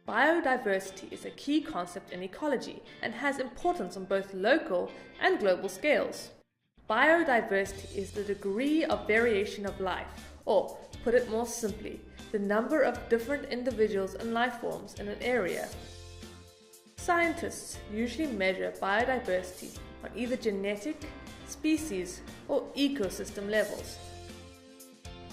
Biodiversity is a key concept in ecology and has importance on both local and global scales. Biodiversity is the degree of variation of life, or, put it more simply, the number of different individuals and life forms in an area. Scientists usually measure biodiversity on either genetic, species, or ecosystem levels.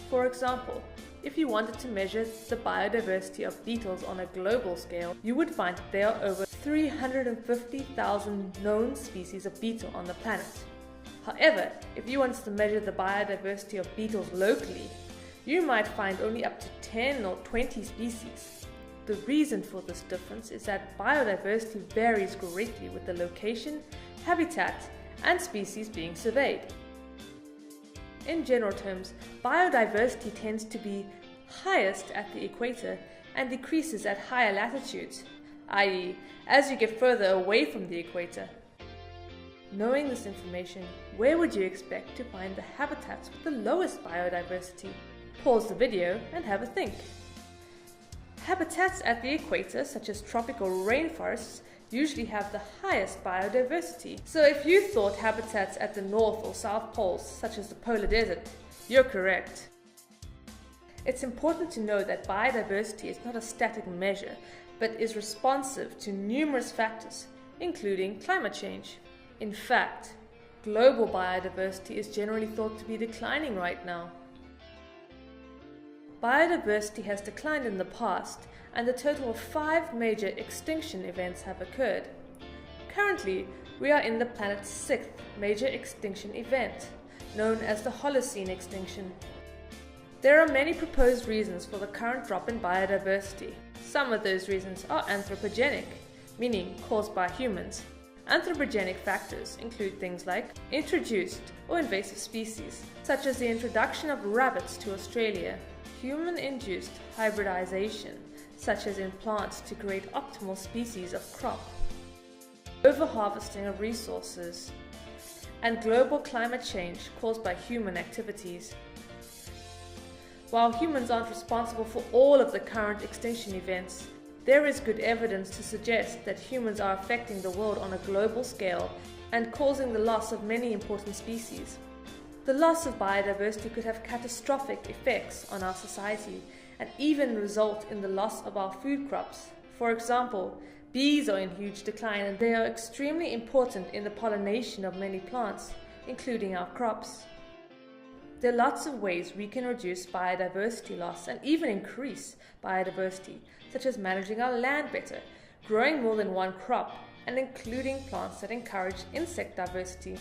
For example, if you wanted to measure the biodiversity of beetles on a global scale, you would find that there are over 350,000 known species of beetle on the planet. However, if you wanted to measure the biodiversity of beetles locally, you might find only up to 10 or 20 species. The reason for this difference is that biodiversity varies greatly with the location, habitat, and species being surveyed. In general terms, biodiversity tends to be highest at the equator and decreases at higher latitudes, i.e., as you get further away from the equator. Knowing this information, where would you expect to find the habitats with the lowest biodiversity? Pause the video and have a think. Habitats at the equator, such as tropical rainforests, usually have the highest biodiversity. So if you thought habitats at the North or South Poles, such as the polar desert, you're correct. It's important to know that biodiversity is not a static measure, but is responsive to numerous factors, including climate change. In fact, global biodiversity is generally thought to be declining right now. Biodiversity has declined in the past, and a total of 5 major extinction events have occurred. Currently, we are in the planet's 6th major extinction event, known as the Holocene extinction. There are many proposed reasons for the current drop in biodiversity. Some of those reasons are anthropogenic, meaning caused by humans. Anthropogenic factors include things like introduced or invasive species, such as the introduction of rabbits to Australia, human-induced hybridization, such as in plants to create optimal species of crop, overharvesting of resources, and global climate change caused by human activities. While humans aren't responsible for all of the current extinction events, there is good evidence to suggest that humans are affecting the world on a global scale and causing the loss of many important species. The loss of biodiversity could have catastrophic effects on our society and even result in the loss of our food crops. For example, bees are in huge decline and they are extremely important in the pollination of many plants, including our crops. There are lots of ways we can reduce biodiversity loss and even increase biodiversity, such as managing our land better, growing more than one crop, and including plants that encourage insect diversity,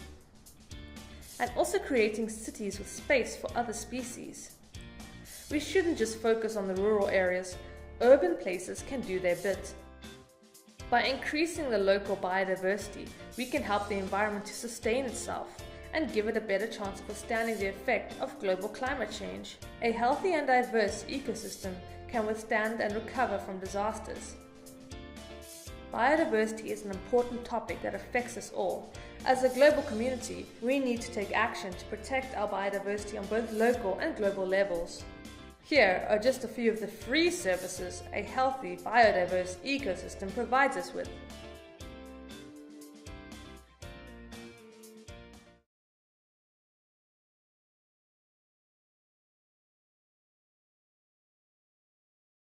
and also creating cities with space for other species. We shouldn't just focus on the rural areas. Urban places can do their bit. By increasing the local biodiversity, we can help the environment to sustain itself and give it a better chance of withstanding the effect of global climate change. A healthy and diverse ecosystem can withstand and recover from disasters. Biodiversity is an important topic that affects us all. As a global community, we need to take action to protect our biodiversity on both local and global levels. Here are just a few of the free services a healthy, biodiverse ecosystem provides us with.